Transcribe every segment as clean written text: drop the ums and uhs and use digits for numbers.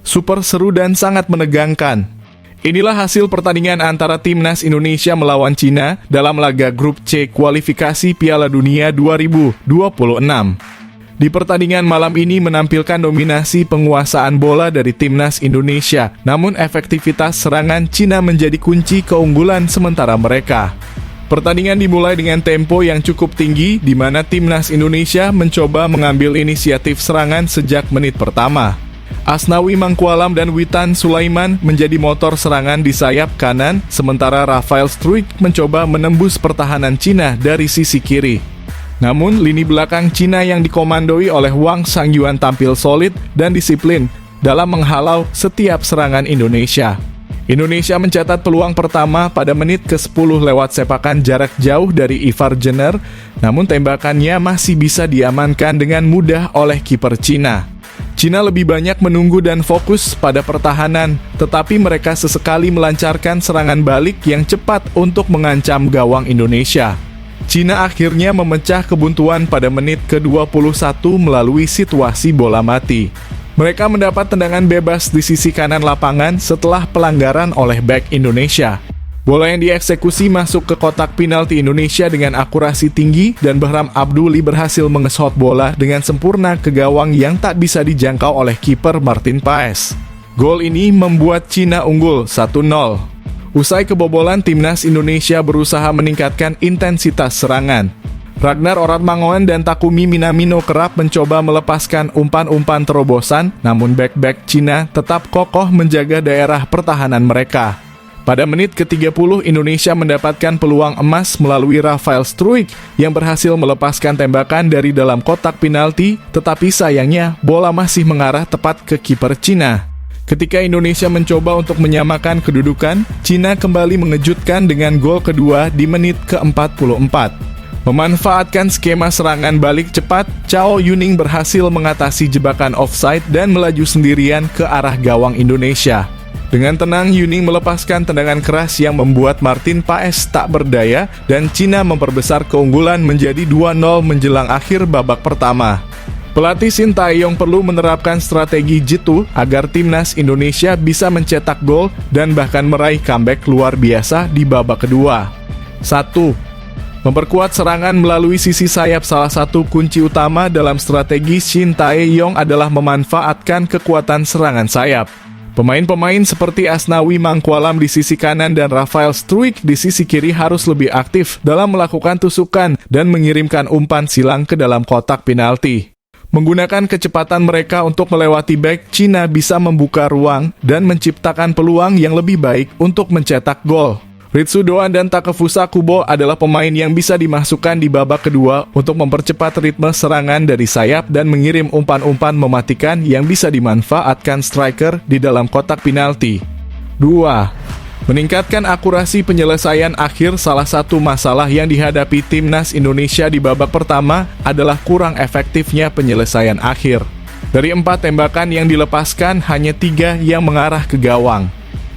super seru dan sangat menegangkan. Inilah hasil pertandingan antara Timnas Indonesia melawan Cina dalam laga grup C kualifikasi Piala Dunia 2026. Di pertandingan malam ini menampilkan dominasi penguasaan bola dari Timnas Indonesia, namun efektivitas serangan Cina menjadi kunci keunggulan sementara mereka. Pertandingan dimulai dengan tempo yang cukup tinggi, di mana Timnas Indonesia mencoba mengambil inisiatif serangan sejak menit pertama. Asnawi Mangkualam dan Witan Sulaiman menjadi motor serangan di sayap kanan, sementara Rafael Struijk mencoba menembus pertahanan Cina dari sisi kiri. Namun, lini belakang Cina yang dikomandoi oleh Wang Sangyuan tampil solid dan disiplin dalam menghalau setiap serangan Indonesia. Indonesia mencatat peluang pertama pada menit ke-10 lewat sepakan jarak jauh dari Ivar Jenner, namun tembakannya masih bisa diamankan dengan mudah oleh kiper Cina. Cina lebih banyak menunggu dan fokus pada pertahanan, tetapi mereka sesekali melancarkan serangan balik yang cepat untuk mengancam gawang Indonesia. Cina akhirnya memecah kebuntuan pada menit ke-21 melalui situasi bola mati. Mereka mendapat tendangan bebas di sisi kanan lapangan setelah pelanggaran oleh bek Indonesia. Bola yang dieksekusi masuk ke kotak penalti Indonesia dengan akurasi tinggi dan Bahram Abdulli berhasil mengeshot bola dengan sempurna ke gawang yang tak bisa dijangkau oleh kiper Martin Paes. Gol ini membuat Cina unggul 1-0. Usai kebobolan, Timnas Indonesia berusaha meningkatkan intensitas serangan. Ragnar Oratmangoen dan Takumi Minamino kerap mencoba melepaskan umpan-umpan terobosan, namun bek-bek Cina tetap kokoh menjaga daerah pertahanan mereka. Pada menit ke-30, Indonesia mendapatkan peluang emas melalui Rafael Struijk yang berhasil melepaskan tembakan dari dalam kotak penalti, tetapi sayangnya bola masih mengarah tepat ke kiper Cina. Ketika Indonesia mencoba untuk menyamakan kedudukan, Cina kembali mengejutkan dengan gol kedua di menit ke-44. Memanfaatkan skema serangan balik cepat, Chao Yuning berhasil mengatasi jebakan offside dan melaju sendirian ke arah gawang Indonesia. Dengan tenang, Yuning melepaskan tendangan keras yang membuat Martin Paes tak berdaya dan Cina memperbesar keunggulan menjadi 2-0 menjelang akhir babak pertama. Pelatih Shin Tae-yong perlu menerapkan strategi jitu agar Timnas Indonesia bisa mencetak gol dan bahkan meraih comeback luar biasa di babak kedua. 1. Memperkuat serangan melalui sisi sayap. Salah satu kunci utama dalam strategi Shin Tae-yong adalah memanfaatkan kekuatan serangan sayap. Pemain-pemain seperti Asnawi Mangkualam di sisi kanan dan Rafael Struijk di sisi kiri harus lebih aktif dalam melakukan tusukan dan mengirimkan umpan silang ke dalam kotak penalti. Menggunakan kecepatan mereka untuk melewati bek, Cina bisa membuka ruang dan menciptakan peluang yang lebih baik untuk mencetak gol. Ritsu Doan dan Takefusa Kubo adalah pemain yang bisa dimasukkan di babak kedua untuk mempercepat ritme serangan dari sayap dan mengirim umpan-umpan mematikan yang bisa dimanfaatkan striker di dalam kotak penalti. 2. Meningkatkan akurasi penyelesaian akhir. Salah satu masalah yang dihadapi Timnas Indonesia di babak pertama adalah kurang efektifnya penyelesaian akhir. Dari 4 tembakan yang dilepaskan, hanya 3 yang mengarah ke gawang.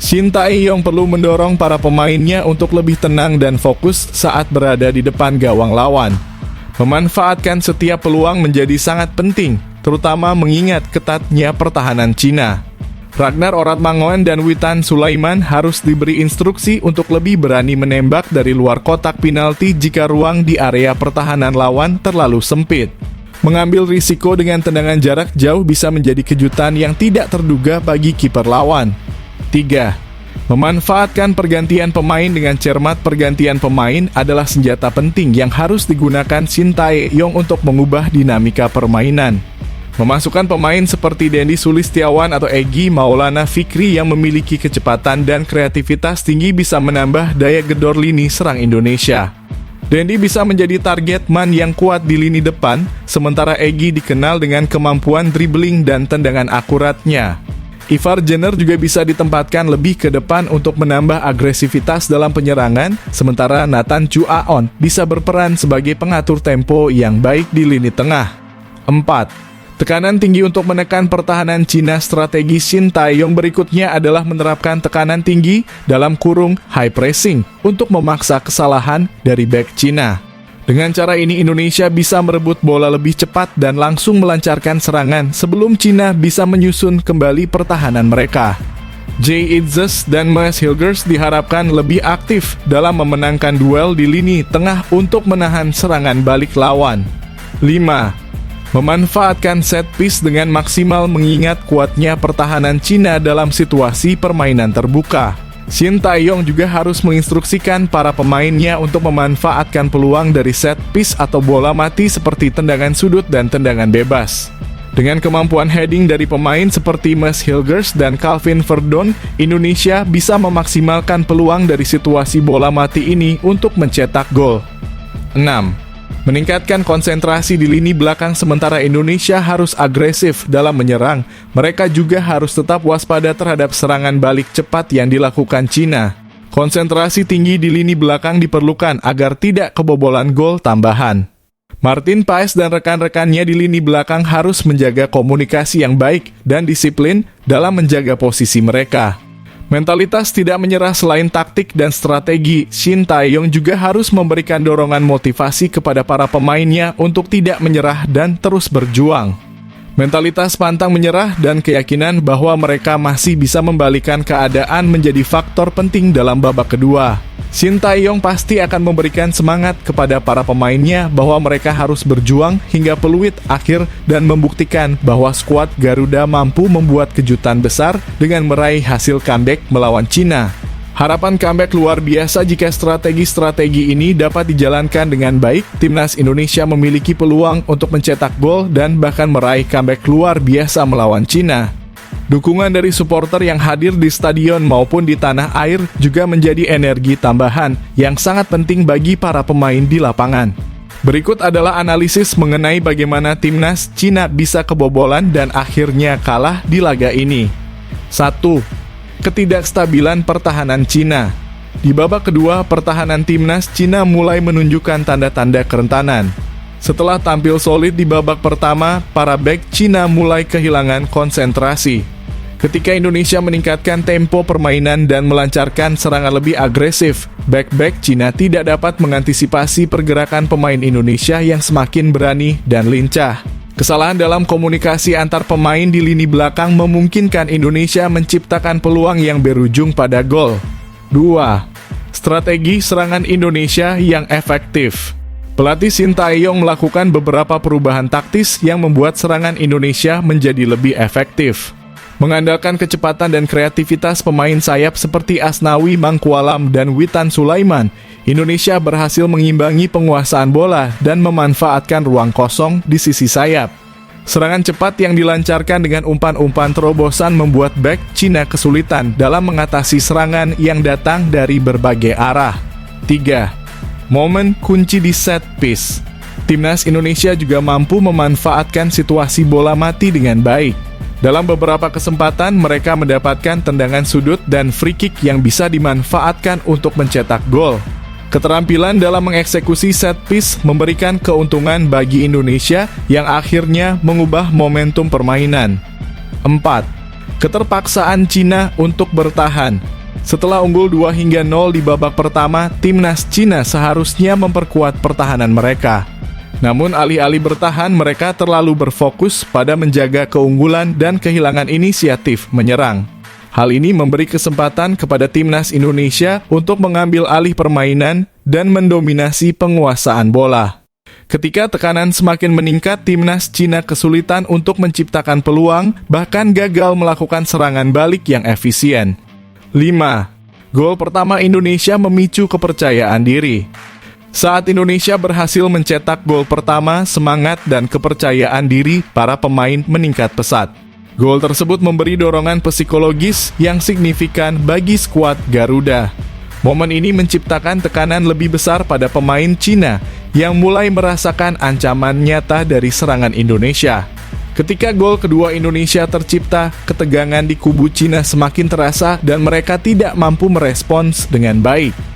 Shin Tae-yong perlu mendorong para pemainnya untuk lebih tenang dan fokus saat berada di depan gawang lawan. Memanfaatkan setiap peluang menjadi sangat penting, terutama mengingat ketatnya pertahanan Cina. Ragnar Oratmangoen dan Witan Sulaiman harus diberi instruksi untuk lebih berani menembak dari luar kotak penalti jika ruang di area pertahanan lawan terlalu sempit. Mengambil risiko dengan tendangan jarak jauh bisa menjadi kejutan yang tidak terduga bagi kiper lawan. 3. Memanfaatkan pergantian pemain dengan cermat. Pergantian pemain adalah senjata penting yang harus digunakan Shin Tae-yong untuk mengubah dinamika permainan. Memasukkan pemain seperti Dendi Sulistiawan atau Egy Maulana Fikri yang memiliki kecepatan dan kreativitas tinggi bisa menambah daya gedor lini serang Indonesia. Dendi bisa menjadi target man yang kuat di lini depan, sementara Egy dikenal dengan kemampuan dribbling dan tendangan akuratnya. Ivar Jenner juga bisa ditempatkan lebih ke depan untuk menambah agresivitas dalam penyerangan, sementara Nathan Chu Aon bisa berperan sebagai pengatur tempo yang baik di lini tengah. 4. Tekanan tinggi untuk menekan pertahanan Cina. Strategi Shin Tae-yong berikutnya adalah menerapkan tekanan tinggi dalam kurung high pressing untuk memaksa kesalahan dari bek Cina. Dengan cara ini Indonesia bisa merebut bola lebih cepat dan langsung melancarkan serangan sebelum Cina bisa menyusun kembali pertahanan mereka. Jay Itzes dan Maes Hilgers diharapkan lebih aktif dalam memenangkan duel di lini tengah untuk menahan serangan balik lawan. 5. Memanfaatkan set piece dengan maksimal mengingat kuatnya pertahanan Cina dalam situasi permainan terbuka. Shin Tae-yong juga harus menginstruksikan para pemainnya untuk memanfaatkan peluang dari set piece atau bola mati seperti tendangan sudut dan tendangan bebas. Dengan kemampuan heading dari pemain seperti Maes Hilgers dan Calvin Verdon, Indonesia bisa memaksimalkan peluang dari situasi bola mati ini untuk mencetak gol. 6. Meningkatkan konsentrasi di lini belakang sementara Indonesia harus agresif dalam menyerang. Mereka juga harus tetap waspada terhadap serangan balik cepat yang dilakukan Cina. Konsentrasi tinggi di lini belakang diperlukan agar tidak kebobolan gol tambahan. Martin Paes dan rekan-rekannya di lini belakang harus menjaga komunikasi yang baik dan disiplin dalam menjaga posisi mereka. Mentalitas tidak menyerah selain taktik dan strategi, Shin Tae-yong juga harus memberikan dorongan motivasi kepada para pemainnya untuk tidak menyerah dan terus berjuang. Mentalitas pantang menyerah dan keyakinan bahwa mereka masih bisa membalikan keadaan menjadi faktor penting dalam babak kedua. Shin Tae-yong pasti akan memberikan semangat kepada para pemainnya bahwa mereka harus berjuang hingga peluit akhir dan membuktikan bahwa skuad Garuda mampu membuat kejutan besar dengan meraih hasil comeback melawan Cina. Harapan comeback luar biasa jika strategi-strategi ini dapat dijalankan dengan baik. Timnas Indonesia memiliki peluang untuk mencetak gol dan bahkan meraih comeback luar biasa melawan Cina. Dukungan dari supporter yang hadir di stadion maupun di tanah air juga menjadi energi tambahan yang sangat penting bagi para pemain di lapangan. Berikut adalah analisis mengenai bagaimana timnas Cina bisa kebobolan dan akhirnya kalah di laga ini. 1. Ketidakstabilan pertahanan Cina. Di babak kedua, pertahanan timnas Cina mulai menunjukkan tanda-tanda kerentanan. Setelah tampil solid di babak pertama, para bek Cina mulai kehilangan konsentrasi. Ketika Indonesia meningkatkan tempo permainan dan melancarkan serangan lebih agresif, bek-bek Cina tidak dapat mengantisipasi pergerakan pemain Indonesia yang semakin berani dan lincah. Kesalahan dalam komunikasi antar pemain di lini belakang memungkinkan Indonesia menciptakan peluang yang berujung pada gol. 2. Strategi serangan Indonesia yang efektif. Pelatih Shin Tae-yong melakukan beberapa perubahan taktis yang membuat serangan Indonesia menjadi lebih efektif. Mengandalkan kecepatan dan kreativitas pemain sayap seperti Asnawi Mangkualam dan Witan Sulaiman, Indonesia berhasil mengimbangi penguasaan bola dan memanfaatkan ruang kosong di sisi sayap. Serangan cepat yang dilancarkan dengan umpan-umpan terobosan membuat bek Cina kesulitan dalam mengatasi serangan yang datang dari berbagai arah. 3. Momen kunci di set piece. Timnas Indonesia juga mampu memanfaatkan situasi bola mati dengan baik. Dalam beberapa kesempatan, mereka mendapatkan tendangan sudut dan free kick yang bisa dimanfaatkan untuk mencetak gol. Keterampilan dalam mengeksekusi set piece memberikan keuntungan bagi Indonesia yang akhirnya mengubah momentum permainan. 4. Keterpaksaan Cina untuk bertahan. Setelah unggul 2-0 di babak pertama, timnas Cina seharusnya memperkuat pertahanan mereka. Namun alih-alih bertahan, mereka terlalu berfokus pada menjaga keunggulan dan kehilangan inisiatif menyerang. Hal ini memberi kesempatan kepada timnas Indonesia untuk mengambil alih permainan dan mendominasi penguasaan bola. Ketika tekanan semakin meningkat, timnas Cina kesulitan untuk menciptakan peluang, bahkan gagal melakukan serangan balik yang efisien. 5. Gol pertama Indonesia memicu kepercayaan diri. Saat Indonesia berhasil mencetak gol pertama, semangat dan kepercayaan diri para pemain meningkat pesat. Gol tersebut memberi dorongan psikologis yang signifikan bagi skuad Garuda. Momen ini menciptakan tekanan lebih besar pada pemain Cina yang mulai merasakan ancaman nyata dari serangan Indonesia. Ketika gol kedua Indonesia tercipta, ketegangan di kubu Cina semakin terasa dan mereka tidak mampu merespons dengan baik.